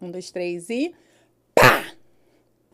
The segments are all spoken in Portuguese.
Um, dois, três e pá!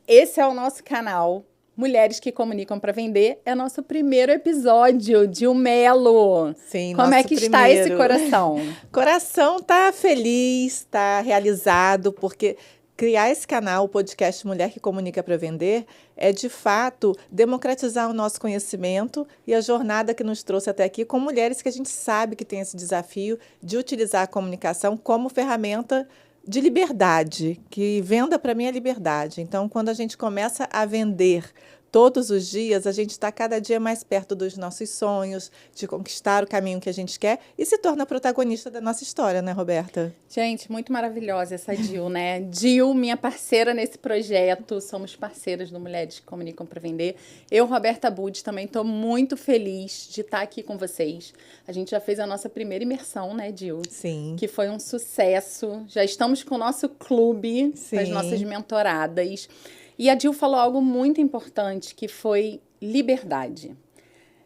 Esse é o nosso canal Mulheres que Comunicam para Vender. É nosso primeiro episódio de O Melo. Sim, Como nosso é que está esse primeiro. coração? Coração tá feliz, tá realizado, porque criar esse canal, o podcast Mulher que Comunica para Vender, é de fato democratizar o nosso conhecimento e a jornada que nos trouxe até aqui com mulheres que a gente sabe que tem esse desafio de utilizar a comunicação como ferramenta de liberdade, que venda para mim é liberdade. Então, quando a gente começa a vender todos os dias, a gente está cada dia mais perto dos nossos sonhos, de conquistar o caminho que a gente quer e se torna protagonista da nossa história, né, Roberta? Gente, muito maravilhosa essa Dil, né? Dil, minha parceira nesse projeto. Somos parceiras do Mulheres que Comunicam para Vender. Eu, Roberta Budi, também estou muito feliz de estar aqui com vocês. A gente já fez a nossa primeira imersão, né, Dil? Sim. Que foi um sucesso. Já estamos com o nosso clube, com as Sim. nossas mentoradas. E a Dil falou algo muito importante, que foi liberdade.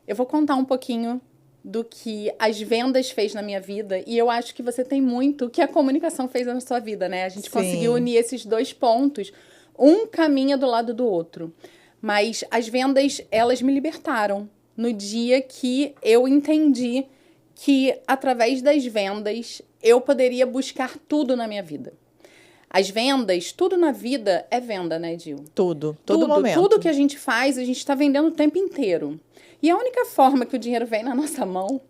Eu vou contar um pouquinho do que as vendas fez na minha vida, e eu acho que você tem muito que a comunicação fez na sua vida, né? A gente Sim. conseguiu unir esses dois pontos, um caminha do lado do outro. Mas as vendas, elas me libertaram no dia que eu entendi que, através das vendas, eu poderia buscar tudo na minha vida. As vendas, tudo na vida é venda, né, Dil? Todo momento. Tudo que a gente faz, a gente está vendendo o tempo inteiro. E a única forma que o dinheiro vem na nossa mão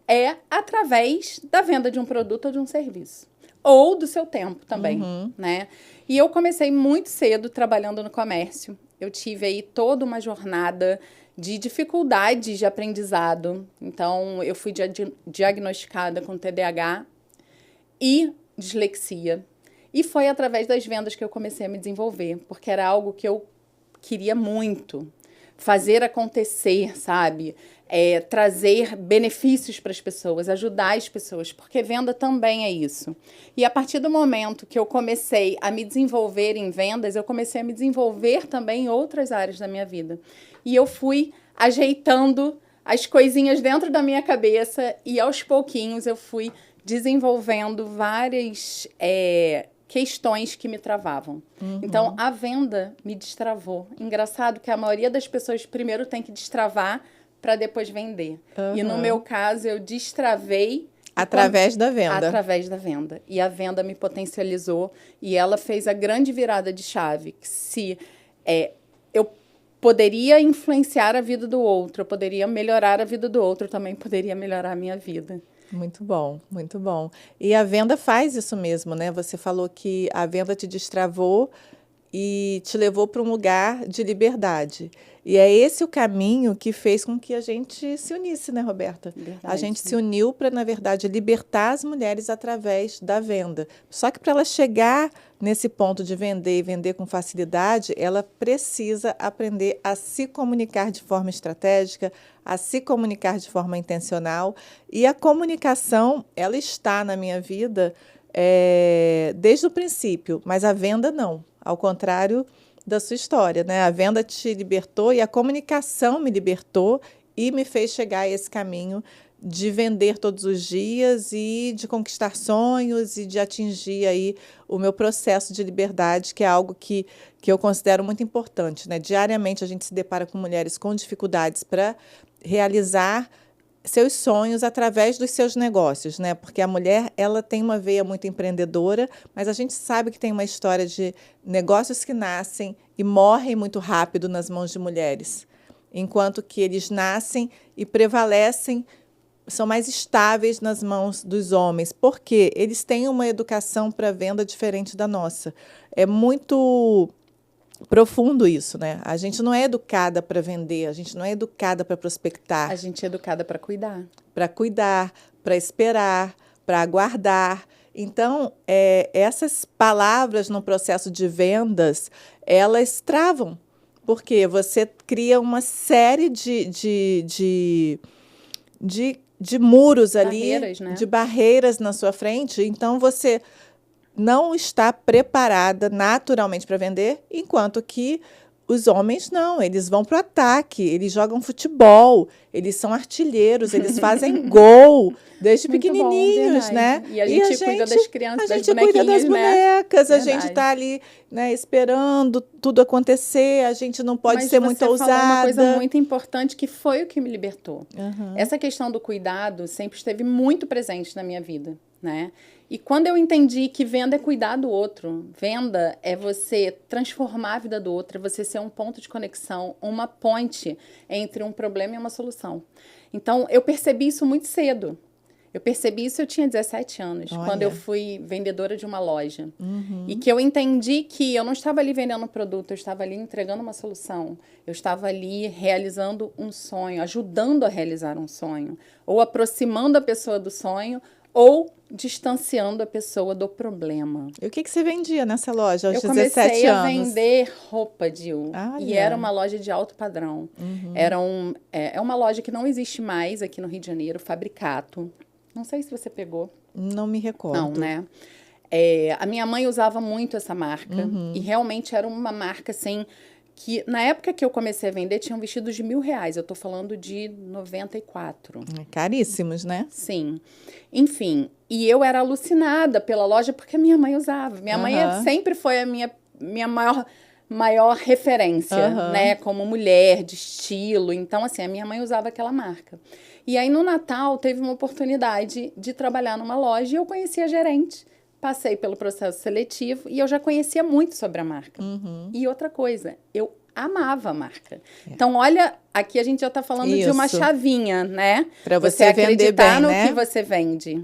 é através da venda de um produto ou de um serviço. Ou do seu tempo também, né? E eu comecei muito cedo trabalhando no comércio. Eu tive aí toda uma jornada de dificuldades de aprendizado. Então, eu fui diagnosticada com TDAH e dislexia. E foi através das vendas que eu comecei a me desenvolver, porque era algo que eu queria muito. Fazer acontecer, sabe? Trazer benefícios para as pessoas, ajudar as pessoas, porque venda também é isso. E a partir do momento que eu comecei a me desenvolver em vendas, eu comecei a me desenvolver também em outras áreas da minha vida. E eu fui ajeitando as coisinhas dentro da minha cabeça e aos pouquinhos eu fui desenvolvendo várias questões que me travavam. Então, a venda me destravou. Engraçado que a maioria das pessoas primeiro tem que destravar para depois vender. E no meu caso, eu destravei através da venda. Através da venda. E a venda me potencializou e ela fez a grande virada de chave. Que se eu poderia influenciar a vida do outro, eu poderia melhorar a vida do outro, eu também poderia melhorar a minha vida. Muito bom, muito bom. E a venda faz isso mesmo, né? Você falou que a venda te destravou e te levou para um lugar de liberdade. E é esse o caminho que fez com que a gente se unisse, né, Roberta? Verdade, a gente se uniu para, na verdade, libertar as mulheres através da venda. Só que para ela chegar nesse ponto de vender e vender com facilidade, ela precisa aprender a se comunicar de forma estratégica, a se comunicar de forma intencional. E a comunicação, ela está na minha vida desde o princípio, mas a venda não. Ao contrário da sua história, né? A venda te libertou e a comunicação me libertou e me fez chegar a esse caminho de vender todos os dias e de conquistar sonhos e de atingir aí o meu processo de liberdade, que é algo que eu considero muito importante, né? Diariamente a gente se depara com mulheres com dificuldades para realizar seus sonhos através dos seus negócios, né? Porque a mulher, ela tem uma veia muito empreendedora, mas a gente sabe que tem uma história de negócios que nascem e morrem muito rápido nas mãos de mulheres, enquanto que eles nascem e prevalecem, são mais estáveis nas mãos dos homens, porque eles têm uma educação para venda diferente da nossa. É muito profundo isso, né? A gente não é educada para vender, a gente não é educada para prospectar. A gente é educada para cuidar. Para cuidar, para esperar, para aguardar. Então, essas palavras no processo de vendas, elas travam, porque você cria uma série de muros ali, Barreiras, né? de barreiras na sua frente. Então, você não está preparada naturalmente para vender, enquanto que Os homens não, eles vão pro ataque, eles jogam futebol, eles são artilheiros, eles fazem gol desde Muito pequenininhos, bom, né? verdade. E a gente cuida das crianças, a das gente cuida das bonequinhas, né? bonecas, a gente Verdade. está ali, né, esperando tudo acontecer, a gente não pode Mas ser muito você falou uma coisa ousada. muito importante que foi o que me libertou. Essa questão do cuidado sempre esteve muito presente na minha vida, né? E quando eu entendi que venda é cuidar do outro, venda é você transformar a vida do outro, é você ser um ponto de conexão, uma ponte entre um problema e uma solução. Então, eu percebi isso muito cedo. Eu percebi isso, eu tinha 17 anos, Olha. quando eu fui vendedora de uma loja. E que eu entendi que eu não estava ali vendendo um produto, eu estava ali entregando uma solução. Eu estava ali realizando um sonho, ajudando a realizar um sonho. Ou aproximando a pessoa do sonho, ou distanciando a pessoa do problema. E o que você vendia nessa loja aos Eu 17 comecei a anos? vender roupa, Dil. Olha. E era uma loja de alto padrão. É uma loja que não existe mais aqui no Rio de Janeiro, Fabricato. Não sei se você pegou. Não me recordo. Não, né? A minha mãe usava muito essa marca. E realmente era uma marca, assim, que na época que eu comecei a vender, tinham vestidos de R$1.000. Eu tô falando de 94. Caríssimos, né? Sim. Enfim, e eu era alucinada pela loja porque a minha mãe usava. Minha mãe sempre foi a minha maior referência, né? Como mulher, de estilo. Então, assim, a minha mãe usava aquela marca. E aí, no Natal, teve uma oportunidade de trabalhar numa loja e eu conheci a gerente. Passei pelo processo seletivo e eu já conhecia muito sobre a marca. E outra coisa, eu amava a marca. Então, olha, aqui a gente já está falando de uma chavinha, né? Para você vender acreditar bem, no né? que você vende.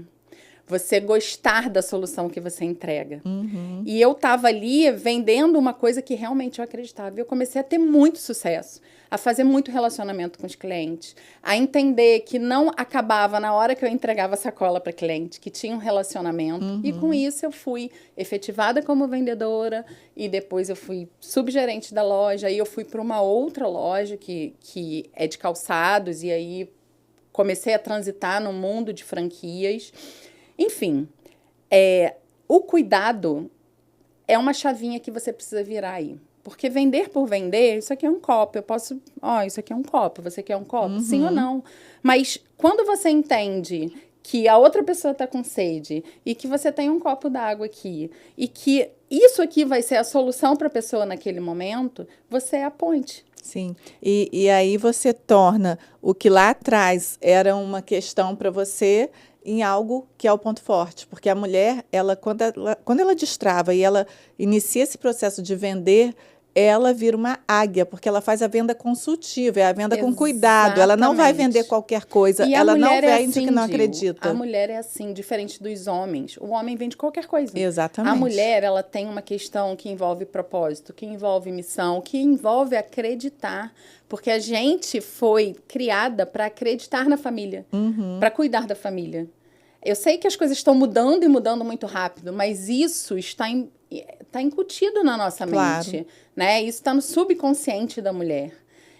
Você gostar da solução que você entrega. E eu estava ali vendendo uma coisa que realmente eu acreditava. E eu comecei a ter muito sucesso, a fazer muito relacionamento com os clientes, a entender que não acabava na hora que eu entregava a sacola para cliente, que tinha um relacionamento. E com isso eu fui efetivada como vendedora e depois eu fui subgerente da loja. Aí eu fui para uma outra loja que é de calçados e aí comecei a transitar no mundo de franquias. Enfim, o cuidado é uma chavinha que você precisa virar aí. Porque vender por vender, isso aqui é um copo. Eu posso... isso aqui é um copo. Você quer um copo? Sim ou não? Mas quando você entende que a outra pessoa está com sede e que você tem um copo d'água aqui e que isso aqui vai ser a solução para a pessoa naquele momento, você é a ponte. Sim, e aí você torna o que lá atrás era uma questão para você em algo que é o ponto forte, porque a mulher, quando ela destrava e ela inicia esse processo de vender, ela vira uma águia, porque ela faz a venda consultiva, é a venda com cuidado, ela não vai vender qualquer coisa, E ela não vende assim, o que não acredita. A mulher é assim, diferente dos homens. O homem vende qualquer coisa. Exatamente. A mulher, ela tem uma questão que envolve propósito, que envolve missão, que envolve acreditar, porque a gente foi criada para acreditar na família, para cuidar da família. Eu sei que as coisas estão mudando e mudando muito rápido, mas isso está incutido na nossa mente, né? Isso está no subconsciente da mulher.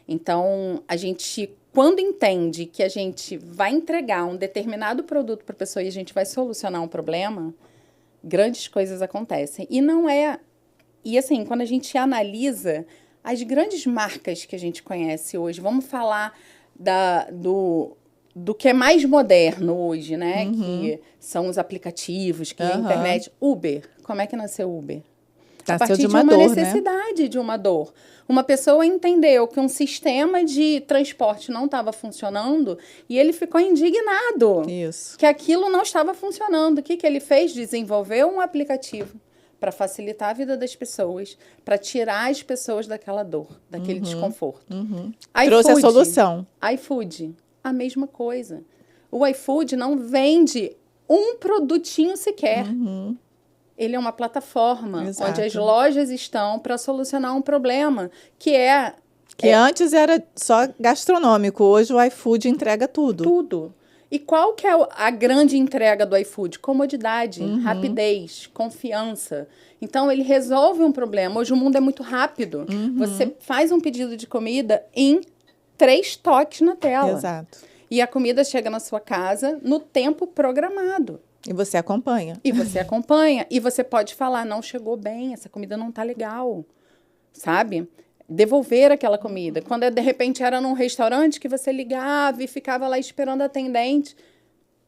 Então, a gente, quando entende que a gente vai entregar um determinado produto para a pessoa e a gente vai solucionar um problema, grandes coisas acontecem. E assim, quando a gente analisa as grandes marcas que a gente conhece hoje, vamos falar do que é mais moderno hoje, né? Que são os aplicativos, que é a internet. Uber. Como é que nasceu Uber? A partir de uma necessidade, de uma dor. Uma pessoa entendeu que um sistema de transporte não estava funcionando e ele ficou indignado. Isso. Que aquilo não estava funcionando. O que ele fez? Desenvolveu um aplicativo para facilitar a vida das pessoas, para tirar as pessoas daquela dor, daquele desconforto. Trouxe a solução. iFood, a mesma coisa. O iFood não vende um produtinho sequer. Ele é uma plataforma onde as lojas estão para solucionar um problema, que antes era só gastronômico, hoje o iFood entrega tudo. Tudo. E qual que é a grande entrega do iFood? Comodidade, rapidez, confiança. Então, ele resolve um problema. Hoje o mundo é muito rápido. Você faz um pedido de comida em 3 toques na tela. Exato. E a comida chega na sua casa no tempo programado. E você acompanha. E você pode falar, não chegou bem, essa comida não tá legal, sabe? devolver aquela comida. Quando, de repente, era num restaurante que você ligava e ficava lá esperando a atendente.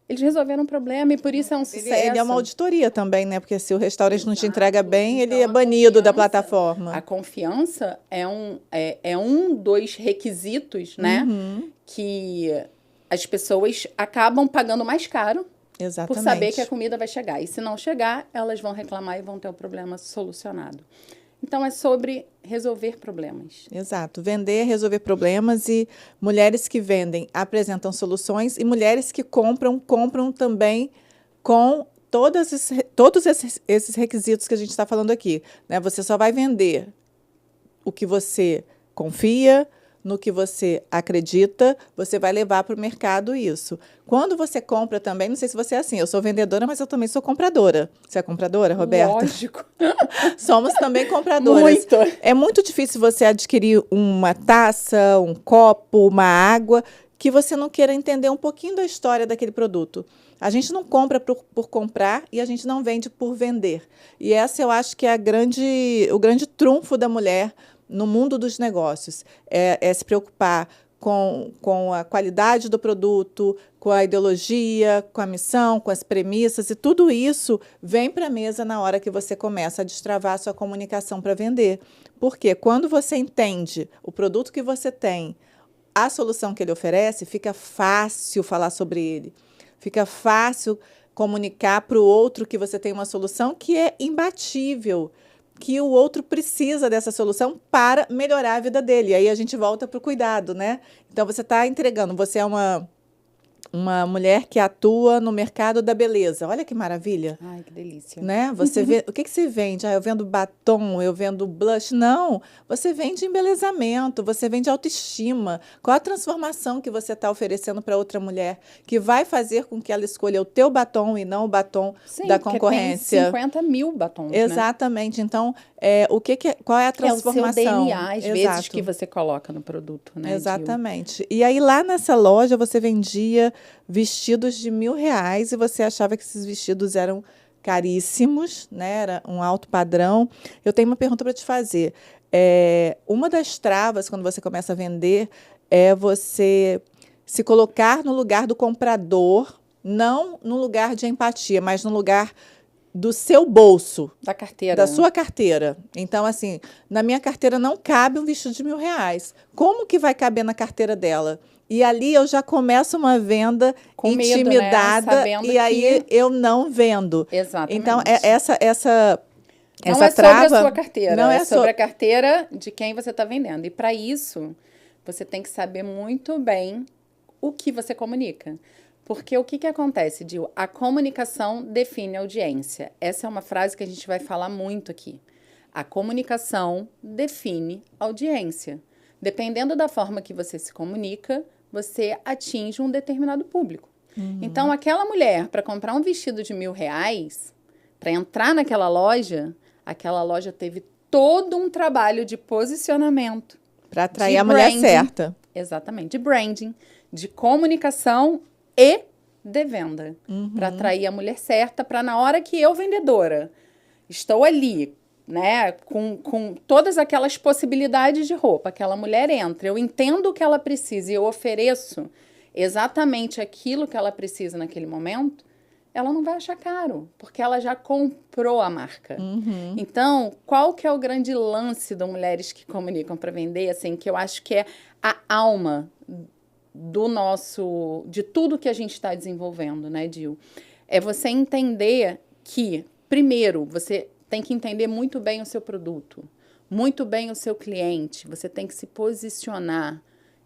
Eles resolveram o problema e por isso é um sucesso. Ele é uma auditoria também, né? Porque se o restaurante não te entrega bem, Então, ele é banido da plataforma. A confiança é um dos requisitos, né? Que as pessoas acabam pagando mais caro Exatamente. por saber que a comida vai chegar. E se não chegar, elas vão reclamar e vão ter o problema solucionado. Então, é sobre resolver problemas. Exato. Vender é resolver problemas e mulheres que vendem apresentam soluções e mulheres que compram também com todos esses requisitos que a gente está falando aqui, né? Você só vai vender o que você confia, no que você acredita, você vai levar para o mercado isso. Quando você compra também, não sei se você é assim, eu sou vendedora, mas eu também sou compradora. Você é compradora, Roberta? Lógico. Somos também compradoras. Muito. É muito difícil você adquirir uma taça, um copo, uma água, que você não queira entender um pouquinho da história daquele produto. A gente não compra por comprar e a gente não vende por vender. E essa eu acho que é o grande trunfo da mulher no mundo dos negócios. É se preocupar com a qualidade do produto, com a ideologia, com a missão, com as premissas, e tudo isso vem para a mesa na hora que você começa a destravar a sua comunicação para vender. Porque quando você entende o produto que você tem, a solução que ele oferece, fica fácil falar sobre ele. Fica fácil comunicar para o outro que você tem uma solução que é imbatível, que o outro precisa dessa solução para melhorar a vida dele. E aí a gente volta para o cuidado, né? Então, você está entregando, você é uma mulher que atua no mercado da beleza. Olha que maravilha. Ai, que delícia. Né? Você vê, o que você vende? Eu vendo batom, eu vendo blush. Não, você vende embelezamento, você vende autoestima. Qual a transformação que você está oferecendo para outra mulher que vai fazer com que ela escolha o teu batom e não o batom da concorrência? Tem 50 mil batons, Exatamente. Né? Então, qual é a transformação? É o seu DNA, às vezes, que você coloca no produto, né? Exatamente. Gil? E aí, lá nessa loja, você vendia vestidos de R$1.000 e você achava que esses vestidos eram caríssimos, né? Era um alto padrão. Eu tenho uma pergunta para te fazer. Uma das travas, quando você começa a vender, é você se colocar no lugar do comprador, não no lugar de empatia, mas no lugar do seu bolso. Da carteira. Da sua carteira. Então, assim, na minha carteira não cabe um vestido de R$1.000. Como que vai caber na carteira dela? E ali eu já começo uma venda com intimidada, medo, né? Sabendo e aí eu não vendo. Exatamente. Então, essa não é trava, sobre a sua carteira, não é sobre a carteira de quem você está vendendo. E para isso, você tem que saber muito bem o que você comunica. Porque o que acontece, Gil? A comunicação define a audiência. Essa é uma frase que a gente vai falar muito aqui. A comunicação define a audiência. Dependendo da forma que você se comunica, você atinge um determinado público. Então, aquela mulher, para comprar um vestido de R$1.000, para entrar naquela loja teve todo um trabalho de posicionamento. Para atrair a mulher certa. Exatamente, de branding, de comunicação e de venda. Para atrair a mulher certa, para na hora que eu, vendedora, estou ali, né, com todas aquelas possibilidades de roupa, aquela mulher entra, eu entendo o que ela precisa e eu ofereço exatamente aquilo que ela precisa naquele momento, ela não vai achar caro, porque ela já comprou a marca. Então, qual que é o grande lance das mulheres que comunicam para vender, assim, que eu acho que é a alma de tudo que a gente está desenvolvendo, né, Gil? É você entender que, primeiro, você tem que entender muito bem o seu produto, muito bem o seu cliente, você tem que se posicionar.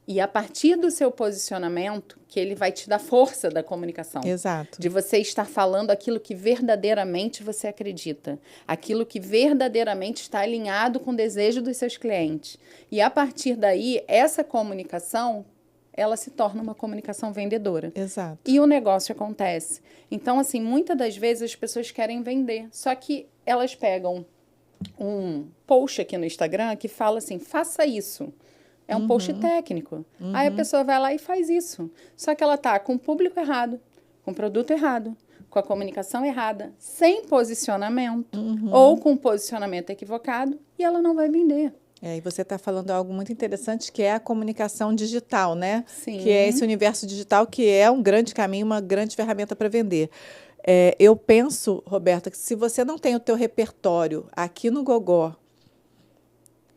E a partir do seu posicionamento, que ele vai te dar força da comunicação. Exato. De você estar falando aquilo que verdadeiramente você acredita. Aquilo que verdadeiramente está alinhado com o desejo dos seus clientes. E a partir daí, essa comunicação, ela se torna uma comunicação vendedora. Exato. E o negócio acontece. Então, assim, muitas das vezes as pessoas querem vender. Só que elas pegam um post aqui no Instagram que fala assim, faça isso. É um post técnico. Aí a pessoa vai lá e faz isso. Só que ela está com o público errado, com o produto errado, com a comunicação errada, sem posicionamento, ou com o posicionamento equivocado, e ela não vai vender. E você está falando algo muito interessante, que é a comunicação digital, né? Sim. Que é esse universo digital que é um grande caminho, uma grande ferramenta para vender. Eu penso, Roberta, que se você não tem o teu repertório aqui no Gogó,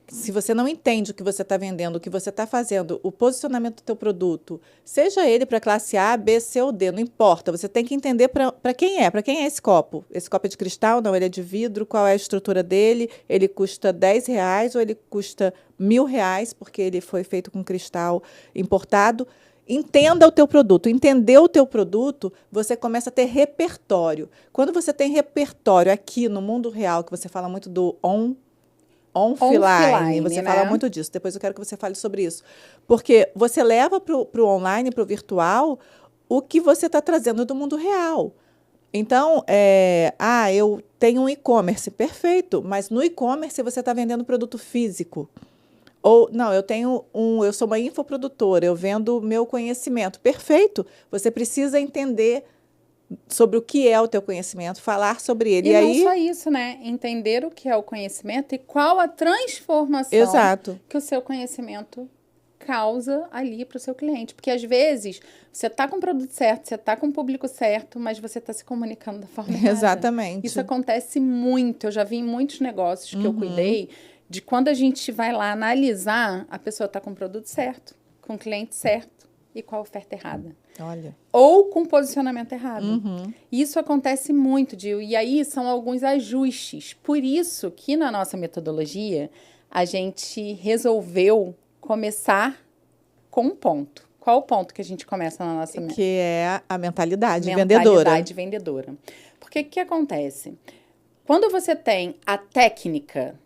se você não entende o que você está vendendo, o que você está fazendo, o posicionamento do teu produto, seja ele para classe A, B, C ou D, não importa. Você tem que entender para quem é esse copo. Esse copo é de cristal? Não, ele é de vidro. Qual é a estrutura dele? Ele custa R$10 ou ele custa R$1.000 porque ele foi feito com cristal importado? Entenda o teu produto. Entender o teu produto, você começa a ter repertório. Quando você tem repertório aqui no mundo real, que você fala muito do offline, você fala muito disso. Depois eu quero que você fale sobre isso. Porque você leva para o online, para o virtual, o que você está trazendo do mundo real. Então, eu tenho um e-commerce, perfeito, mas no e-commerce você está vendendo produto físico. Ou, não, eu sou uma infoprodutora, eu vendo meu conhecimento, perfeito. Você precisa entender sobre o que é o teu conhecimento, falar sobre ele. E não só isso, né? Entender o que é o conhecimento e qual a transformação que o seu conhecimento causa ali para o seu cliente. Porque, às vezes, você está com o produto certo, você está com o público certo, mas você está se comunicando da forma errada. Exatamente. Isso acontece muito. Eu já vi em muitos negócios que eu cuidei, de quando a gente vai lá analisar, a pessoa está com o produto certo, com o cliente certo e com a oferta errada. Olha. Ou com posicionamento errado. Isso acontece muito, Gil. E aí são alguns ajustes. Por isso que na nossa metodologia, a gente resolveu começar com um ponto. Qual o ponto que a gente começa na nossa metodologia? Que é a mentalidade vendedora. Mentalidade vendedora. Porque o que acontece? Quando você tem a técnica...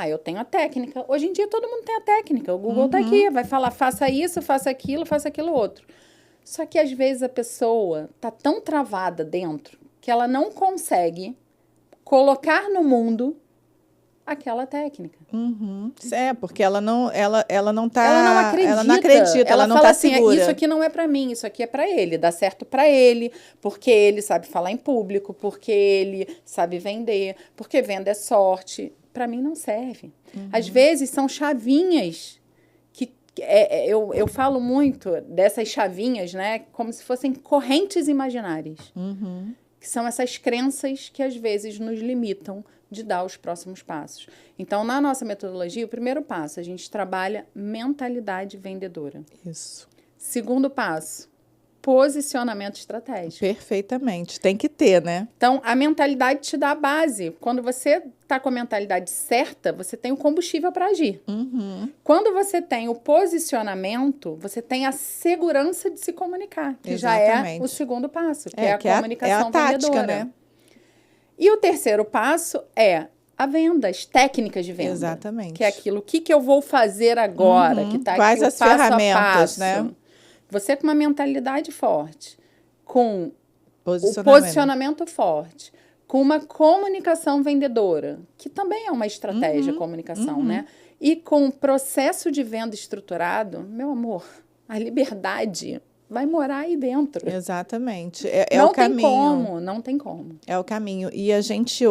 eu tenho a técnica. Hoje em dia todo mundo tem a técnica. O Google está aqui, vai falar, faça isso, faça aquilo outro. Só que, às vezes, a pessoa está tão travada dentro que ela não consegue colocar no mundo aquela técnica. Porque ela não tá... Ela não acredita. Ela não fala tá assim, segura. Isso aqui não é para mim, isso aqui é para ele. Dá certo para ele, porque ele sabe falar em público, porque ele sabe vender, porque venda é sorte. Para mim, não serve. Às vezes, são chavinhas... Eu falo muito dessas chavinhas, né? Como se fossem correntes imaginárias. Que são essas crenças que, às vezes, nos limitam de dar os próximos passos. Então, na nossa metodologia, o primeiro passo, a gente trabalha mentalidade vendedora. Isso. Segundo passo, posicionamento estratégico. Perfeitamente. Tem que ter, né? Então, a mentalidade te dá a base. Quando você está com a mentalidade certa, você tem o combustível para agir. Quando você tem o posicionamento, você tem a segurança de se comunicar, que Exatamente. já é o segundo passo, que é a comunicação é a tática, vendedora. Né? E o terceiro passo é a venda, as técnicas de venda. Exatamente. Que é aquilo, o que eu vou fazer agora, que está aqui Quais as ferramentas, passo a passo. Né? Você com uma mentalidade forte, com o posicionamento forte, com uma comunicação vendedora, que também é uma estratégia de comunicação, né? E com um processo de venda estruturado, meu amor, a liberdade vai morar aí dentro. Exatamente. É o caminho. Não tem como. É o caminho. E a gente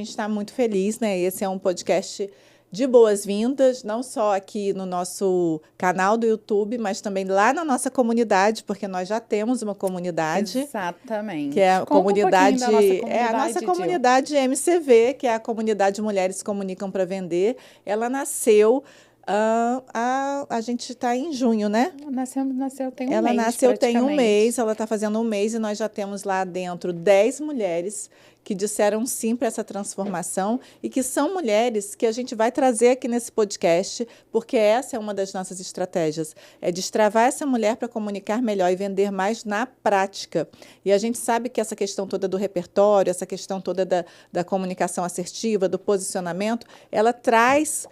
está muito feliz, né? Esse é um podcast de boas-vindas, não só aqui no nosso canal do YouTube, mas também lá na nossa comunidade, porque nós já temos uma comunidade. Exatamente. Que é a comunidade, a nossa comunidade MCV, que é a comunidade Mulheres Se Comunicam para Vender. Ela nasceu, a gente está em junho, né? Nasceu tem um mês. Ela nasceu tem um mês, ela está fazendo um mês e nós já temos lá dentro 10 mulheres que disseram sim para essa transformação e que são mulheres que a gente vai trazer aqui nesse podcast, porque essa é uma das nossas estratégias, é destravar essa mulher para comunicar melhor e vender mais na prática. E a gente sabe que essa questão toda do repertório, essa questão toda da comunicação assertiva, do posicionamento, ela traz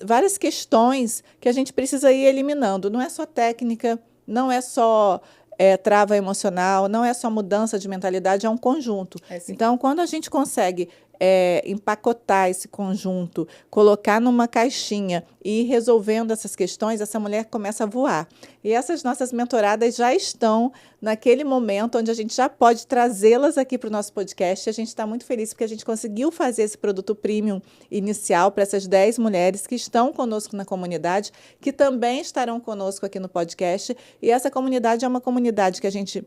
várias questões que a gente precisa ir eliminando. Não é só técnica, não é só trava emocional, não é só mudança de mentalidade, é um conjunto. Então, quando a gente consegue empacotar esse conjunto, colocar numa caixinha e ir resolvendo essas questões, essa mulher começa a voar. E essas nossas mentoradas já estão naquele momento onde a gente já pode trazê-las aqui para o nosso podcast. E a gente está muito feliz porque a gente conseguiu fazer esse produto premium inicial para essas 10 mulheres que estão conosco na comunidade, que também estarão conosco aqui no podcast. E essa comunidade é uma comunidade que a gente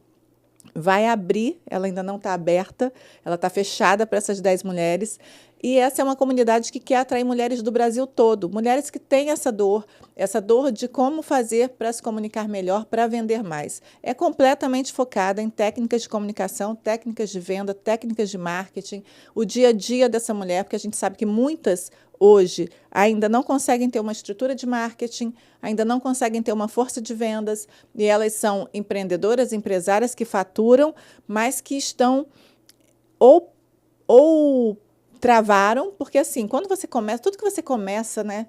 vai abrir, ela ainda não está aberta, ela está fechada para essas 10 mulheres. E essa é uma comunidade que quer atrair mulheres do Brasil todo, mulheres que têm essa dor de como fazer para se comunicar melhor, para vender mais. É completamente focada em técnicas de comunicação, técnicas de venda, técnicas de marketing, o dia a dia dessa mulher, porque a gente sabe que muitas hoje ainda não conseguem ter uma estrutura de marketing, ainda não conseguem ter uma força de vendas, e elas são empreendedoras, empresárias que faturam, mas que estão ou travaram, porque assim, quando você começa, tudo que você começa, né,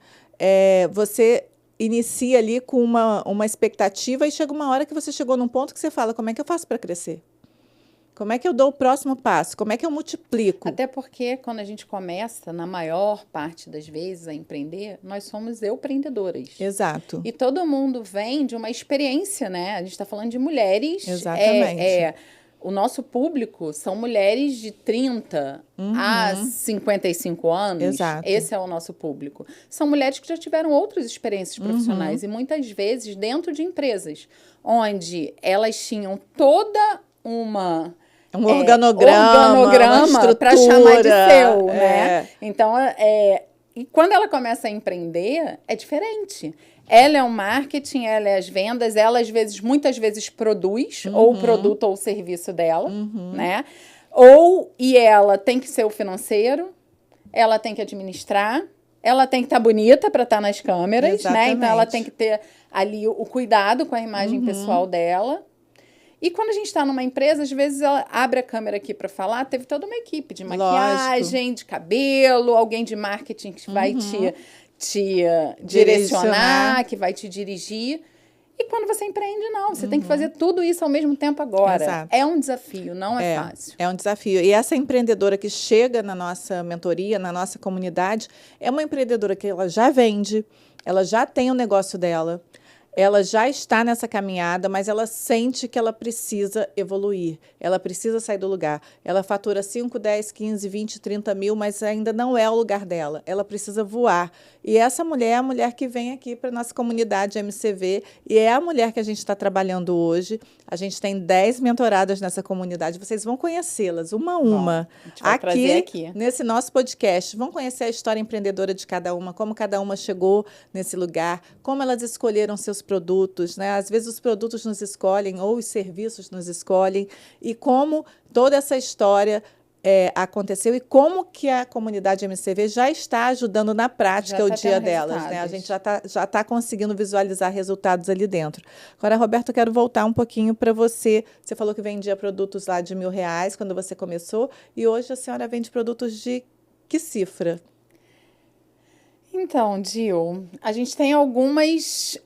você inicia ali com uma expectativa e chega uma hora que você chegou num ponto que você fala, como é que eu faço para crescer? Como é que eu dou o próximo passo? Como é que eu multiplico? Até porque quando a gente começa, na maior parte das vezes, a empreender, nós somos empreendedoras. Exato. E todo mundo vem de uma experiência, né? A gente está falando de mulheres. Exatamente. O nosso público são mulheres de 30 a 55 anos. Exato. Esse é o nosso público. São mulheres que já tiveram outras experiências profissionais e muitas vezes dentro de empresas, onde elas tinham toda um organograma para chamar de seu, né? Então, e quando ela começa a empreender, é diferente. Ela é o marketing, ela é as vendas, ela muitas vezes produz ou o produto ou o serviço dela, né? E ela tem que ser o financeiro, ela tem que administrar, ela tem que estar bonita para estar nas câmeras, Exatamente. né? Então ela tem que ter ali o cuidado com a imagem pessoal dela. E quando a gente está numa empresa, às vezes ela abre a câmera aqui para falar, teve toda uma equipe de maquiagem, de cabelo, alguém de marketing que vai te direcionar, que vai te dirigir. E quando você empreende, não. Você tem que fazer tudo isso ao mesmo tempo agora. Exato. É um desafio, não é fácil. É um desafio. E essa empreendedora que chega na nossa mentoria, na nossa comunidade, é uma empreendedora que ela já vende, ela já tem o negócio dela, ela já está nessa caminhada, mas ela sente que ela precisa evoluir, ela precisa sair do lugar. Ela fatura 5, 10, 15, 20, 30 mil, mas ainda não é o lugar dela. Ela precisa voar. E essa mulher é a mulher que vem aqui para a nossa comunidade MCV e é a mulher que a gente está trabalhando hoje. A gente tem 10 mentoradas nessa comunidade. Vocês vão conhecê-las, uma a uma. A gente vai trazer aqui. Nesse nosso podcast. Vão conhecer a história empreendedora de cada uma, como cada uma chegou nesse lugar, como elas escolheram seus produtos, né? Às vezes os produtos nos escolhem ou os serviços nos escolhem e como toda essa história aconteceu e como que a comunidade MCV já está ajudando na prática o dia delas, né? A gente já tá conseguindo visualizar resultados ali dentro. Agora, Roberto, eu quero voltar um pouquinho para você. Você falou que vendia produtos lá de R$1.000 quando você começou e hoje a senhora vende produtos de que cifra? Então, Gil, a gente tem algumas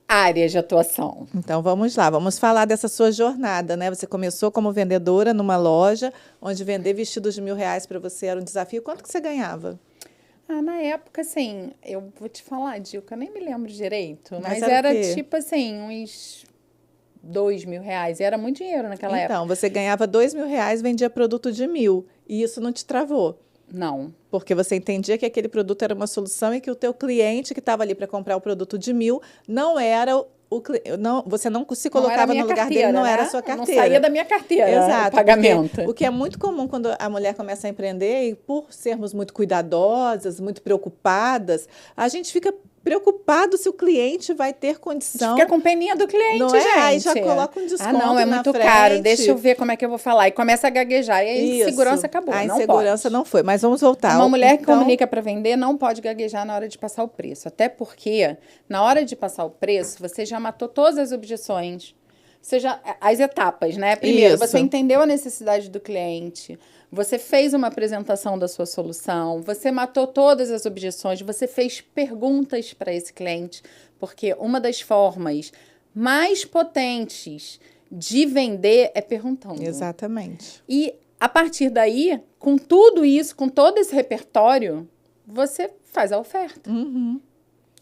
áreas de atuação. Então, vamos lá, vamos falar dessa sua jornada, né? Você começou como vendedora numa loja, onde vender vestidos de R$1.000 para você era um desafio. Quanto que você ganhava? Na época, assim, eu vou te falar, Gil, que eu nem me lembro direito, mas era tipo assim, uns R$2.000. E era muito dinheiro naquela época. Então, você ganhava R$2.000, vendia produto de 1.000, e isso não te travou? Não. Porque você entendia que aquele produto era uma solução e que o teu cliente que estava ali para comprar o produto de 1.000 não era você não se colocava no lugar dele, não era a sua carteira. Não saía da minha carteira. Exato, o pagamento. O que é muito comum quando a mulher começa a empreender e por sermos muito cuidadosas, muito preocupadas, a gente fica preocupado se o cliente vai ter condição. Fica com peninha do cliente, não gente. Aí já coloca um desconto não, é muito caro. Deixa eu ver como é que eu vou falar. E começa a gaguejar. E a insegurança acabou. A insegurança não foi. Mas vamos voltar. Uma mulher que comunica para vender não pode gaguejar na hora de passar o preço. Até porque, na hora de passar o preço, você já matou todas as objeções. As etapas, né? Primeiro, você entendeu a necessidade do cliente. Você fez uma apresentação da sua solução, você matou todas as objeções, você fez perguntas para esse cliente, porque uma das formas mais potentes de vender é perguntando. Exatamente. E a partir daí, com tudo isso, com todo esse repertório, você faz a oferta.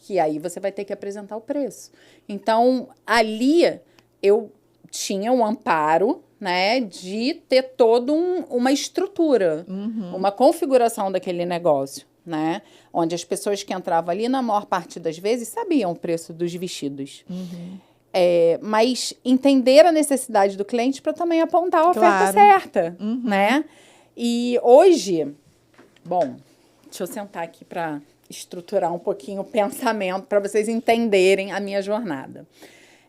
Que aí você vai ter que apresentar o preço. Então, ali eu tinha um amparo, né, de ter toda uma estrutura, uma configuração daquele negócio, né, onde as pessoas que entravam ali, na maior parte das vezes, sabiam o preço dos vestidos. Mas entender a necessidade do cliente para também apontar a oferta certa, né? E hoje, bom, deixa eu sentar aqui para estruturar um pouquinho o pensamento para vocês entenderem a minha jornada.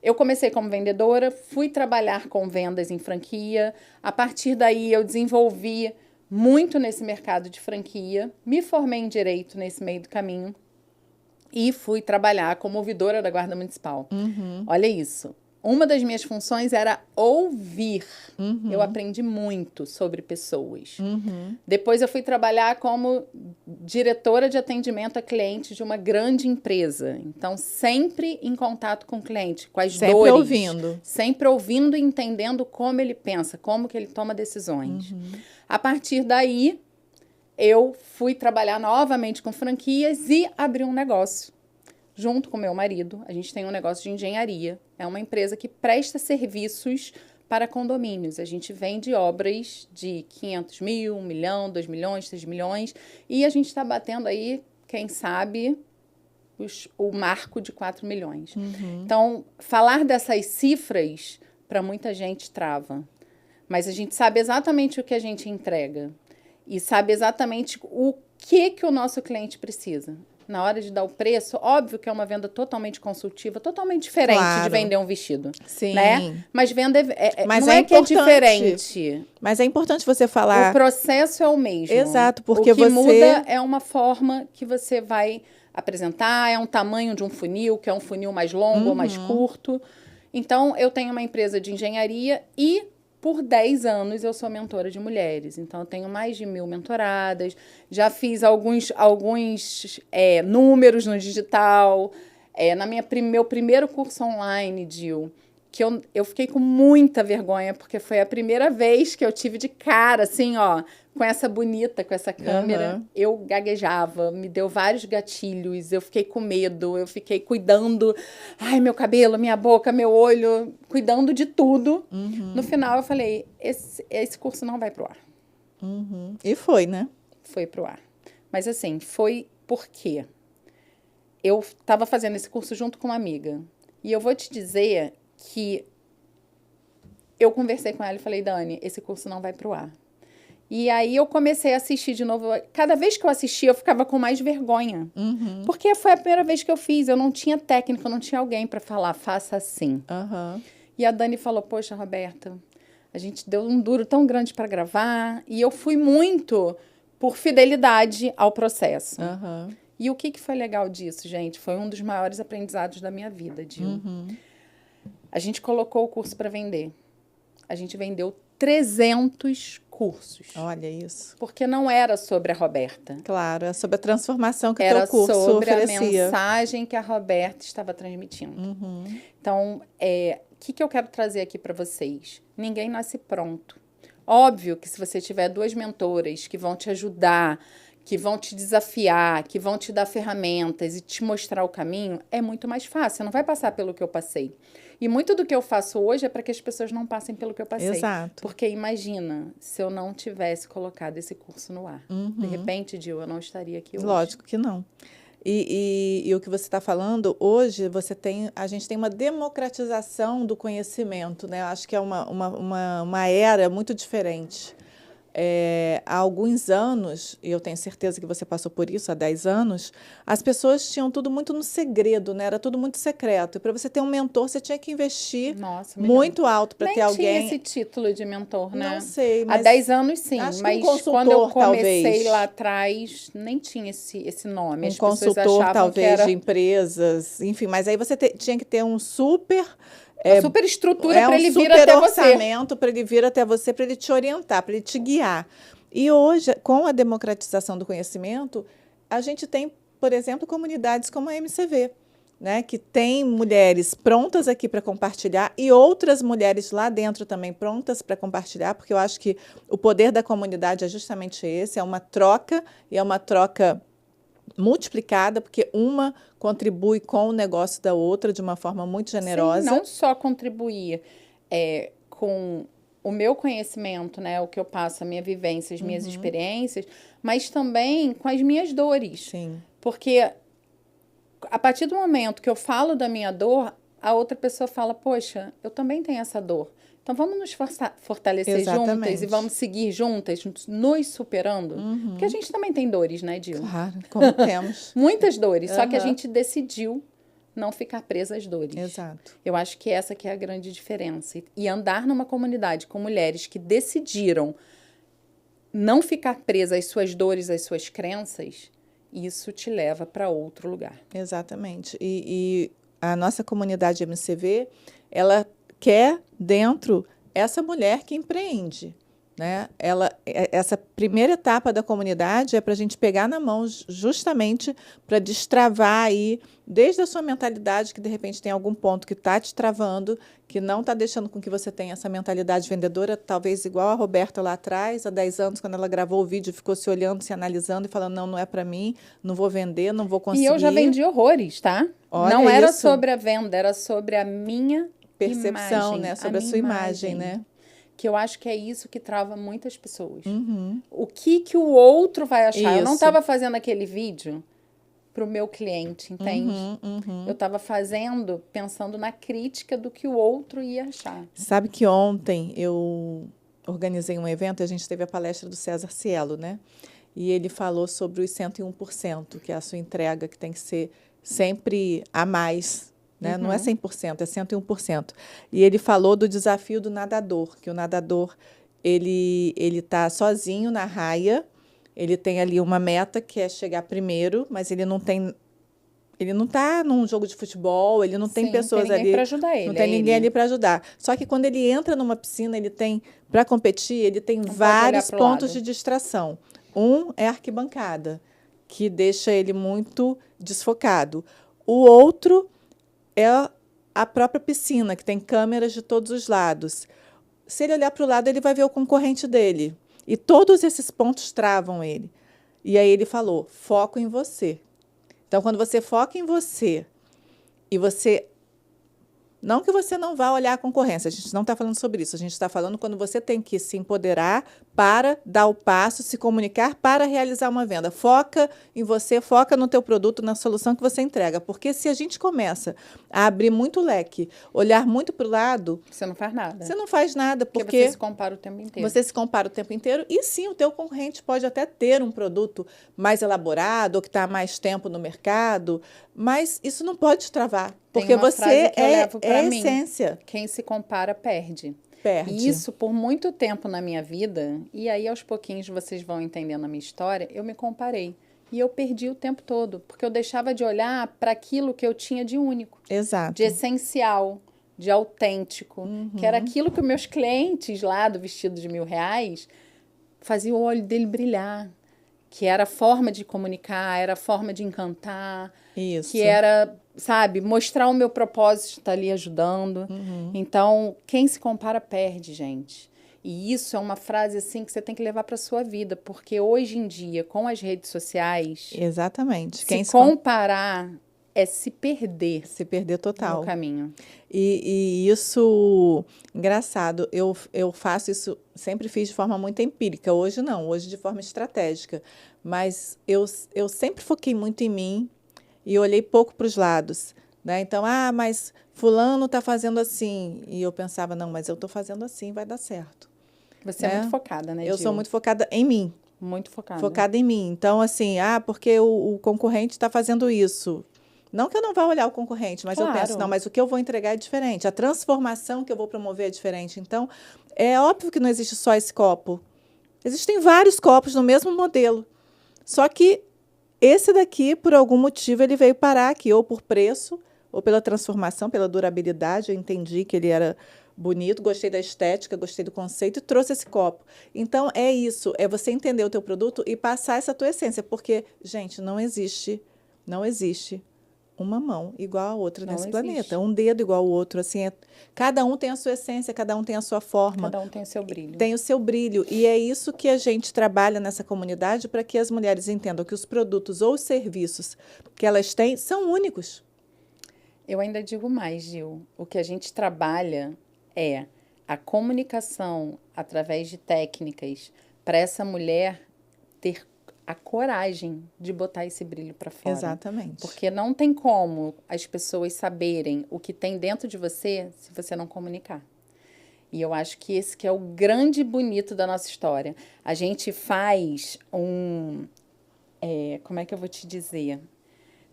Eu comecei como vendedora, fui trabalhar com vendas em franquia. A partir daí, eu desenvolvi muito nesse mercado de franquia. Me formei em Direito nesse meio do caminho. E fui trabalhar como ouvidora da Guarda Municipal. Olha isso. Uma das minhas funções era ouvir. Eu aprendi muito sobre pessoas. Depois eu fui trabalhar como diretora de atendimento a clientes de uma grande empresa. Então, sempre em contato com o cliente, com as dores. Sempre ouvindo. Sempre ouvindo e entendendo como ele pensa, como que ele toma decisões. A partir daí, eu fui trabalhar novamente com franquias e abri um negócio. Junto com meu marido, a gente tem um negócio de engenharia. É uma empresa que presta serviços para condomínios. A gente vende obras de 500 mil, 1 milhão, 2 milhões, 3 milhões. E a gente está batendo aí, quem sabe, o marco de 4 milhões. Então, falar dessas cifras, para muita gente, trava. Mas a gente sabe exatamente o que a gente entrega. E sabe exatamente o que o nosso cliente precisa. Na hora de dar o preço, óbvio que é uma venda totalmente consultiva, totalmente diferente de vender um vestido. Sim. Né? Mas venda Mas não é que é diferente. Mas é importante você falar... O processo é o mesmo. Exato, porque o que muda é uma forma que você vai apresentar, é um tamanho de um funil, que é um funil mais longo ou mais curto. Então, eu tenho uma empresa de engenharia e... Por 10 anos, eu sou mentora de mulheres. Então, eu tenho mais de 1.000 mentoradas. Já fiz alguns números no digital. Meu primeiro curso online, Gil, que eu fiquei com muita vergonha, porque foi a primeira vez que eu tive de cara, assim, ó, com essa câmera. Eu gaguejava, me deu vários gatilhos, eu fiquei com medo, eu fiquei cuidando, meu cabelo, minha boca, meu olho, cuidando de tudo. No final, eu falei, esse curso não vai pro ar. E foi, né? Foi pro ar. Mas, assim, foi porque eu estava fazendo esse curso junto com uma amiga. E eu vou te dizer que eu conversei com ela e falei, Dani, esse curso não vai pro ar. E aí eu comecei a assistir de novo. Cada vez que eu assistia, eu ficava com mais vergonha. Porque foi a primeira vez que eu fiz. Eu não tinha técnica, eu não tinha alguém para falar, faça assim. E a Dani falou, poxa, Roberta, a gente deu um duro tão grande para gravar. E eu fui muito por fidelidade ao processo. E o que foi legal disso, gente? Foi um dos maiores aprendizados da minha vida, Gil. A gente colocou o curso para vender. A gente vendeu 300 cursos. Olha isso. Porque não era sobre a Roberta. Claro, é sobre a transformação que o teu curso oferecia. Era sobre a mensagem que a Roberta estava transmitindo. Então, o que eu quero trazer aqui para vocês? Ninguém nasce pronto. Óbvio que se você tiver 2 mentoras que vão te ajudar, que vão te desafiar, que vão te dar ferramentas e te mostrar o caminho, é muito mais fácil. Você não vai passar pelo que eu passei. E muito do que eu faço hoje é para que as pessoas não passem pelo que eu passei. Exato. Porque imagina se eu não tivesse colocado esse curso no ar. De repente, Gil, eu não estaria aqui hoje. Lógico que não. E o que você está falando, hoje a gente tem uma democratização do conhecimento, né? Eu acho que é uma era muito diferente. Há alguns anos, e eu tenho certeza que você passou por isso, há 10 anos, as pessoas tinham tudo muito no segredo, né? Era tudo muito secreto. E para você ter um mentor, você tinha que investir muito alto para ter alguém... Nem tinha esse título de mentor, né? Não sei, mas... Há 10 anos, sim. Mas quando eu comecei talvez. Lá atrás, nem tinha esse nome. As consultor, talvez, de empresas, enfim. Mas aí você tinha que ter um super... Uma super estrutura para ele vir até você. Um super orçamento para ele vir até você, para ele te orientar, para ele te guiar. E hoje, com a democratização do conhecimento, a gente tem, por exemplo, comunidades como a MCV, né, que tem mulheres prontas aqui para compartilhar e outras mulheres lá dentro também prontas para compartilhar, porque eu acho que o poder da comunidade é justamente esse, é uma troca e é uma troca multiplicada, porque uma contribui com o negócio da outra de uma forma muito generosa. Sim, não só contribuir com o meu conhecimento, né, o que eu passo, a minha vivência, as minhas experiências, mas também com as minhas dores. Sim. Porque a partir do momento que eu falo da minha dor, a outra pessoa fala, poxa, eu também tenho essa dor. Então, vamos nos fortalecer juntas e vamos seguir juntas, nos superando. Porque a gente também tem dores, né, Dil? Claro, como temos. Muitas dores, só que a gente decidiu não ficar presa às dores. Exato. Eu acho que essa que é a grande diferença. E andar numa comunidade com mulheres que decidiram não ficar presa às suas dores, às suas crenças, isso te leva para outro lugar. Exatamente. E a nossa comunidade MCV, ela quer dentro essa mulher que empreende, né? Essa primeira etapa da comunidade é para a gente pegar na mão justamente para destravar aí, desde a sua mentalidade, que de repente tem algum ponto que está te travando, que não está deixando com que você tenha essa mentalidade vendedora, talvez igual a Roberta lá atrás, há 10 anos, quando ela gravou o vídeo, ficou se olhando, se analisando e falando, não é para mim, não vou vender, não vou conseguir. E eu já vendi horrores, tá? Olha não era isso. sobre a venda, era sobre a minha percepção, imagem, né? Sobre a sua imagem, né? Que eu acho que é isso que trava muitas pessoas. O que o outro vai achar? Isso. Eu não estava fazendo aquele vídeo para o meu cliente, entende? Eu estava fazendo pensando na crítica do que o outro ia achar. Sabe que ontem eu organizei um evento e a gente teve a palestra do César Cielo, né? E ele falou sobre os 101%, que é a sua entrega, que tem que ser sempre a mais, né? Não é 100%, é 101%. E ele falou do desafio do nadador, que o nadador ele está sozinho na raia, ele tem ali uma meta que é chegar primeiro, mas ele não está num jogo de futebol, ele não tem pessoas ali. Não tem ninguém para ajudar ele. Não tem ninguém ali para ajudar. Só que quando ele entra numa piscina, ele tem, para competir, ele tem vários pontos de distração. Um é a arquibancada, que deixa ele muito desfocado. O outro é a própria piscina, que tem câmeras de todos os lados. Se ele olhar para o lado, ele vai ver o concorrente dele. E todos esses pontos travam ele. E aí ele falou, foco em você. Então, quando você foca em você e você... Não que você não vá olhar a concorrência, a gente não está falando sobre isso. A gente está falando quando você tem que se empoderar para dar o passo, se comunicar para realizar uma venda. Foca em você, foca no teu produto, na solução que você entrega. Porque se a gente começa a abrir muito leque, olhar muito para o lado... Você não faz nada. Você não faz nada, porque você se compara o tempo inteiro. Você se compara o tempo inteiro e sim, o teu concorrente pode até ter um produto mais elaborado ou que está há mais tempo no mercado, mas isso não pode te travar, porque você é a essência. Quem se compara perde. Perde. E isso, por muito tempo na minha vida, e aí aos pouquinhos vocês vão entendendo a minha história, eu me comparei. E eu perdi o tempo todo, porque eu deixava de olhar para aquilo que eu tinha de único. Exato. De essencial, de autêntico, que era aquilo que os meus clientes lá do vestido de R$1.000 faziam o olho dele brilhar, que era a forma de comunicar, era a forma de encantar, isso. Que era, sabe, mostrar o meu propósito, estar ali ajudando. Então, quem se compara perde, gente. E isso é uma frase assim que você tem que levar para sua vida, porque hoje em dia, com as redes sociais, exatamente. Quem se comparar é se perder total no caminho. E isso, engraçado, eu faço isso, sempre fiz de forma muito empírica, hoje não, hoje de forma estratégica, mas eu sempre foquei muito em mim e olhei pouco para os lados, né? Então, mas fulano está fazendo assim, e eu pensava, não, mas eu estou fazendo assim, vai dar certo. Você é muito focada, né, Eu sou muito focada em mim. Muito focada. Focada em mim. Então, assim, porque o concorrente está fazendo isso. Não que eu não vá olhar o concorrente, mas eu penso, não, mas o que eu vou entregar é diferente. A transformação que eu vou promover é diferente. Então, é óbvio que não existe só esse copo. Existem vários copos no mesmo modelo. Só que esse daqui, por algum motivo, ele veio parar aqui, ou por preço, ou pela transformação, pela durabilidade. Eu entendi que ele era bonito, gostei da estética, gostei do conceito e trouxe esse copo. Então, é isso, é você entender o teu produto e passar essa tua essência. Porque, gente, não existe uma mão igual a outra Não nesse existe. planeta, um dedo igual ao outro, assim, cada um tem a sua essência, cada um tem a sua forma. Cada um tem o seu brilho. Tem o seu brilho. E é isso que a gente trabalha nessa comunidade para que as mulheres entendam que os produtos ou os serviços que elas têm são únicos. Eu ainda digo mais, Gil. O que a gente trabalha é a comunicação através de técnicas para essa mulher ter a coragem de botar esse brilho para fora. Exatamente. Porque não tem como as pessoas saberem o que tem dentro de você se você não comunicar. E eu acho que esse que é o grande bonito da nossa história. A gente faz como é que eu vou te dizer?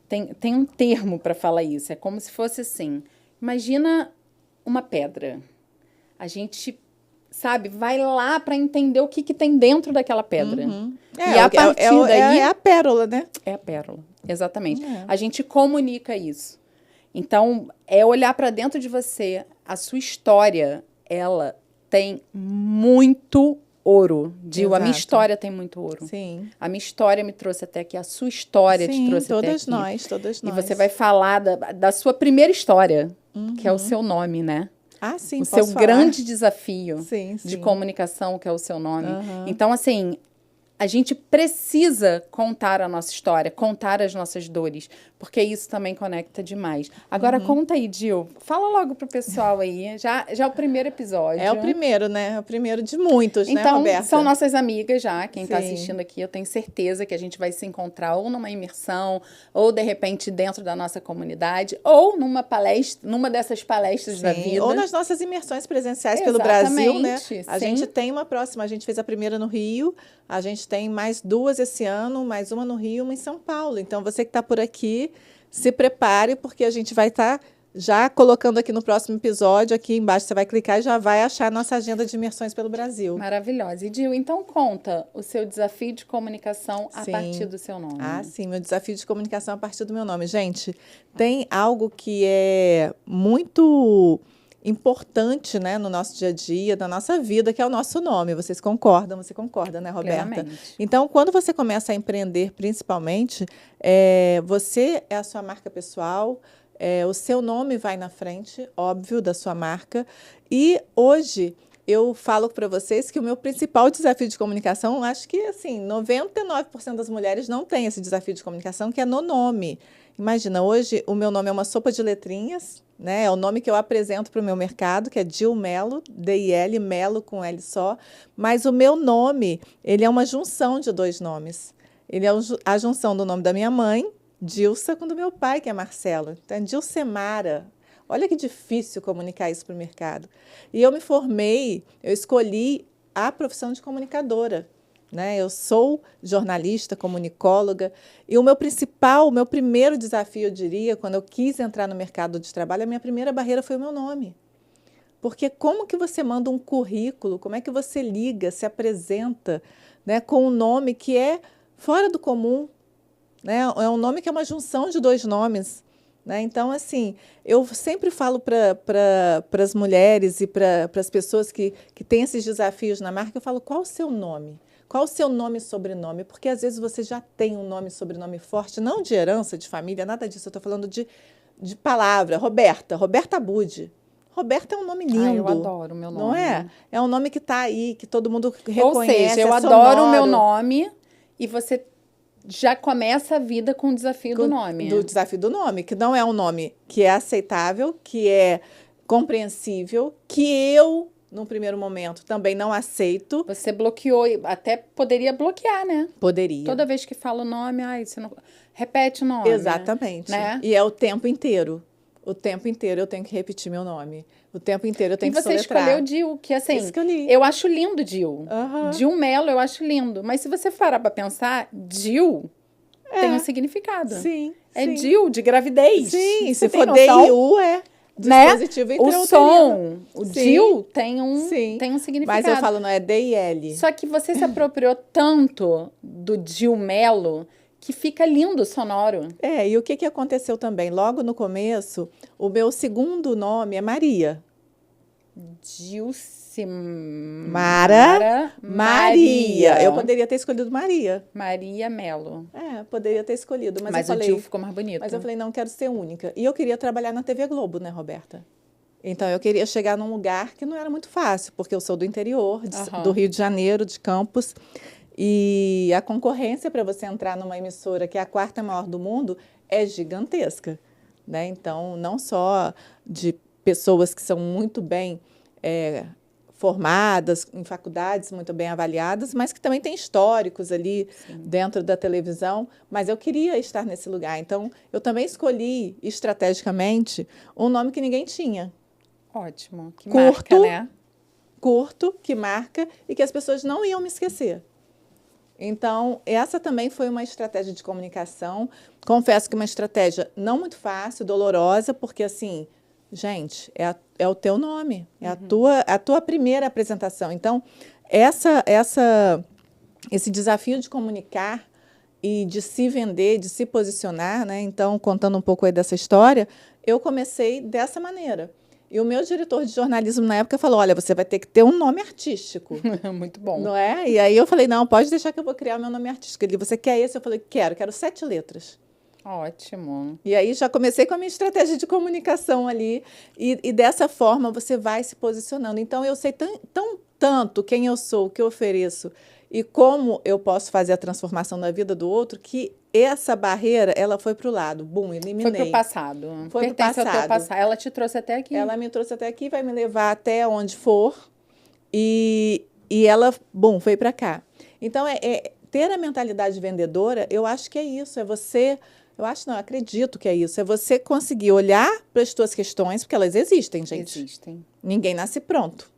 Tem um termo para falar isso. É como se fosse assim. Imagina uma pedra. A gente, sabe, vai lá para entender o que tem dentro daquela pedra. E a partir daí... É a pérola, né? É a pérola, exatamente. É. A gente comunica isso. Então, é olhar para dentro de você. A sua história, ela tem muito ouro. Digo, a minha Exato. história tem muito ouro. Sim. A minha história me trouxe até aqui, a sua história Sim, te trouxe até todas aqui. todas E nós. você vai falar da sua primeira história, que é o seu nome, né? Ah, sim, O posso seu falar. grande desafio Sim, de sim. comunicação, que é o seu nome. Aham. Então, assim, a gente precisa contar a nossa história, contar as nossas dores, porque isso também conecta demais. Agora, conta aí, Gil. Fala logo pro pessoal aí. Já é o primeiro episódio. É o primeiro, né? É o primeiro de muitos, né, Então, Roberta? são nossas amigas já, quem está Sim. assistindo aqui, eu tenho certeza que a gente vai se encontrar ou numa imersão, ou de repente dentro da nossa comunidade, ou numa palestra, numa dessas palestras da Sim, vida. ou nas nossas imersões presenciais pelo Brasil, né? A sim. gente tem uma próxima, a gente fez a primeira no Rio, a gente tem mais 2 esse ano, mais uma no Rio, uma em São Paulo. Então, você que está por aqui, se prepare, porque a gente vai estar já colocando aqui no próximo episódio, aqui embaixo você vai clicar e já vai achar a nossa agenda de imersões pelo Brasil. Maravilhosa. E, Gil, então conta o seu desafio de comunicação a Sim. partir do seu nome. Ah, sim, meu desafio de comunicação a partir do meu nome. Gente, tem algo que é muito importante, né, no nosso dia a dia, na nossa vida, que é o nosso nome. Vocês concordam? Você concorda, né, Roberta? Plenamente. Então, quando você começa a empreender, principalmente, você é a sua marca pessoal, o seu nome vai na frente, óbvio, da sua marca. E hoje eu falo para vocês que o meu principal desafio de comunicação, acho que assim, 99% das mulheres não tem esse desafio de comunicação, que é no nome. Imagina, hoje o meu nome é uma sopa de letrinhas, né? É o nome que eu apresento para o meu mercado, que é Dil Melo, D-I-L, Melo com L só. Mas o meu nome, ele é uma junção de 2 nomes. Ele é a junção do nome da minha mãe, Dilsa, com do meu pai, que é Marcelo. Então, é Dilcemara. Olha que difícil comunicar isso para o mercado. E eu me formei, eu escolhi a profissão de comunicadora, né? Eu sou jornalista, comunicóloga, e o meu primeiro desafio, eu diria, quando eu quis entrar no mercado de trabalho, a minha primeira barreira foi o meu nome. Porque como que você manda um currículo, como é que você liga, se apresenta, né, com um nome que é fora do comum, né? É um nome que é uma junção de 2 nomes. Né? Então, assim, eu sempre falo para as mulheres e para as pessoas que têm esses desafios na marca, eu falo, qual o seu nome? Qual o seu nome e sobrenome? Porque às vezes você já tem um nome e sobrenome forte, não de herança, de família, nada disso. Eu estou falando de palavra. Roberta Budi. Roberta é um nome lindo. Eu adoro o meu nome. Não é? É um nome que está aí, que todo mundo reconhece. Ou seja, eu adoro o meu nome e você já começa a vida com o desafio do nome. Do desafio do nome, que não é um nome que é aceitável, que é compreensível, que eu, num primeiro momento, também não aceito. Você bloqueou, até poderia bloquear, né? Poderia. Toda vez que fala o nome, você não... repete o nome. Exatamente. Né? E é o tempo inteiro. O tempo inteiro eu tenho que repetir meu nome. O tempo inteiro eu tenho que soletrar. E você escolheu Dil, que assim, Escolhi. Eu acho lindo Dil. Uhum. Dil Melo eu acho lindo. Mas se você parar pra pensar, Dil tem um significado. Sim. É Dil, de gravidez. Sim, você se for noção? D-I-U é dispositivo intrauterino. O som, o Dil tem um significado. Mas eu falo, não é D-I-L. Só que você se apropriou tanto do Dil Melo que fica lindo, sonoro. E o que aconteceu também? Logo no começo, o meu segundo nome é Maria. Dilce. Maria. Eu poderia ter escolhido Maria. Maria Mello. Poderia ter escolhido, mas eu falei... o Gil ficou mais bonito. Mas eu falei, não, quero ser única. E eu queria trabalhar na TV Globo, né, Roberta? Então, eu queria chegar num lugar que não era muito fácil, porque eu sou do interior, do Rio de Janeiro, de Campos, e a concorrência para você entrar numa emissora que é a 4ª maior do mundo é gigantesca, né? Então, não só de pessoas que são muito bem formadas, em faculdades muito bem avaliadas, mas que também têm históricos ali dentro da televisão, mas eu queria estar nesse lugar. Então, eu também escolhi, estrategicamente, um nome que ninguém tinha. Ótimo. Que marca, né? Curto, que marca e que as pessoas não iam me esquecer. Então, essa também foi uma estratégia de comunicação. Confesso que uma estratégia não muito fácil, dolorosa, porque, assim, gente, é o teu nome, é a tua primeira apresentação. Então, esse desafio de comunicar e de se vender, de se posicionar, né? Então, contando um pouco aí dessa história, eu comecei dessa maneira. E o meu diretor de jornalismo na época falou, olha, você vai ter que ter um nome artístico. Muito bom. Não é? E aí eu falei, não, pode deixar que eu vou criar o meu nome artístico. Ele, você quer esse? Eu falei, quero 7 letras. Ótimo. E aí já comecei com a minha estratégia de comunicação ali. E dessa forma você vai se posicionando. Então eu sei tanto quem eu sou, o que eu ofereço e como eu posso fazer a transformação na vida do outro, que essa barreira, ela foi para o lado. Bum, eliminei. Foi para o passado. Foi para o passado. Ao teu passado. Ela te trouxe até aqui. Ela me trouxe até aqui, vai me levar até onde for. E ela, bum, foi para cá. Então, ter a mentalidade vendedora, eu acho que é isso. É você... Eu acho, não, eu acredito que é isso. É você conseguir olhar para as tuas questões, porque elas existem, gente. Existem. Ninguém nasce pronto.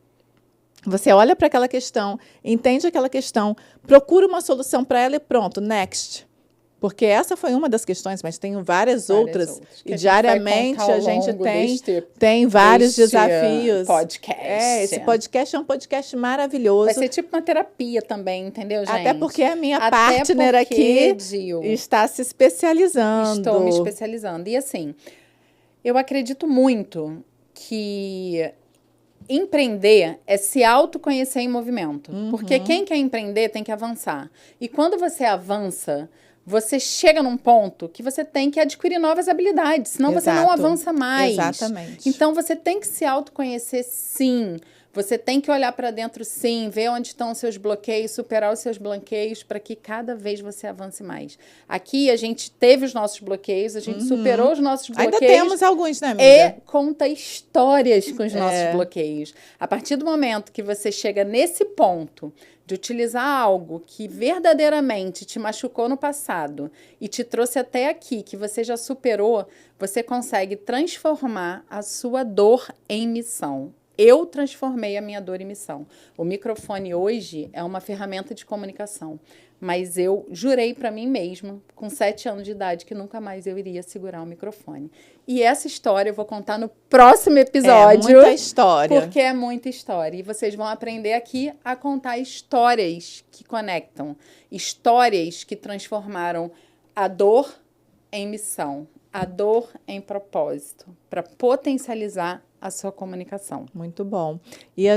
Você olha para aquela questão, entende aquela questão, procura uma solução para ela e pronto, next. Porque essa foi uma das questões, mas tem várias outras. E diariamente a gente tem vários desafios. Podcast. Esse podcast é um podcast maravilhoso. Vai ser tipo uma terapia também, entendeu, gente? Até porque a minha partner aqui, Gil, está se especializando. Estou me especializando. E assim, eu acredito muito que empreender é se autoconhecer em movimento. Porque quem quer empreender tem que avançar. E quando você avança, você chega num ponto que você tem que adquirir novas habilidades, senão você não avança mais. Exatamente. Então, você tem que se autoconhecer, sim. Você tem que olhar para dentro, sim, ver onde estão os seus bloqueios, superar os seus bloqueios para que cada vez você avance mais. Aqui, a gente teve os nossos bloqueios, a gente superou os nossos bloqueios. Ainda temos alguns, né, amiga? E conta histórias com os nossos bloqueios. A partir do momento que você chega nesse ponto de utilizar algo que verdadeiramente te machucou no passado e te trouxe até aqui, que você já superou, você consegue transformar a sua dor em missão. Eu transformei a minha dor em missão. O microfone hoje é uma ferramenta de comunicação, mas eu jurei para mim mesma, com 7 anos de idade, que nunca mais eu iria segurar o microfone. E essa história eu vou contar no próximo episódio. É muita história. Porque é muita história. E vocês vão aprender aqui a contar histórias que conectam. Histórias que transformaram a dor em missão. A dor em propósito. Para potencializar a sua comunicação. Muito bom. E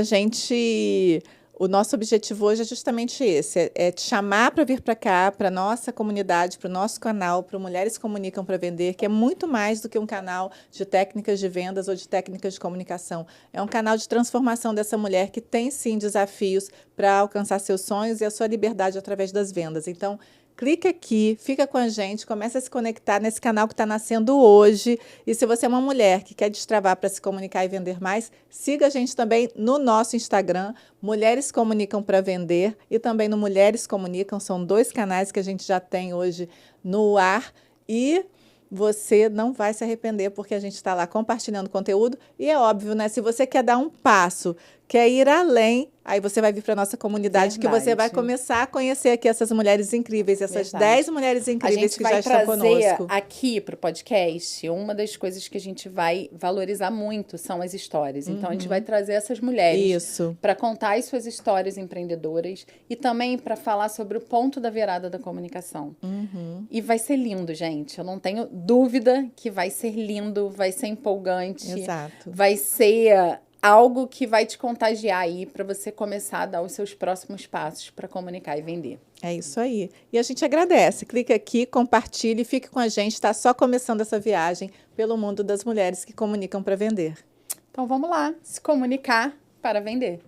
o nosso objetivo hoje é justamente esse, é te chamar para vir para cá, para a nossa comunidade, para o nosso canal, para o Mulheres Comunicam para Vender, que é muito mais do que um canal de técnicas de vendas ou de técnicas de comunicação. É um canal de transformação dessa mulher que tem, sim, desafios para alcançar seus sonhos e a sua liberdade através das vendas. Então, clica aqui, fica com a gente, começa a se conectar nesse canal que está nascendo hoje. E se você é uma mulher que quer destravar para se comunicar e vender mais, siga a gente também no nosso Instagram, Mulheres Comunicam para Vender, e também no Mulheres Comunicam. São 2 canais que a gente já tem hoje no ar. E você não vai se arrepender, porque a gente está lá compartilhando conteúdo. E é óbvio, né? Se você quer dar um passo, quer ir além, aí você vai vir para a nossa comunidade, que você vai começar a conhecer aqui essas mulheres incríveis, essas 10 mulheres incríveis que já estão conosco. A gente vai trazer aqui para o podcast, uma das coisas que a gente vai valorizar muito são as histórias. Então, a gente vai trazer essas mulheres para contar as suas histórias empreendedoras e também para falar sobre o ponto da virada da comunicação. E vai ser lindo, gente. Eu não tenho dúvida que vai ser lindo, vai ser empolgante. Exato. Vai ser algo que vai te contagiar aí para você começar a dar os seus próximos passos para comunicar e vender. É isso aí. E a gente agradece. Clique aqui, compartilhe, fique com a gente. Está só começando essa viagem pelo mundo das mulheres que comunicam para vender. Então vamos lá, se comunicar para vender.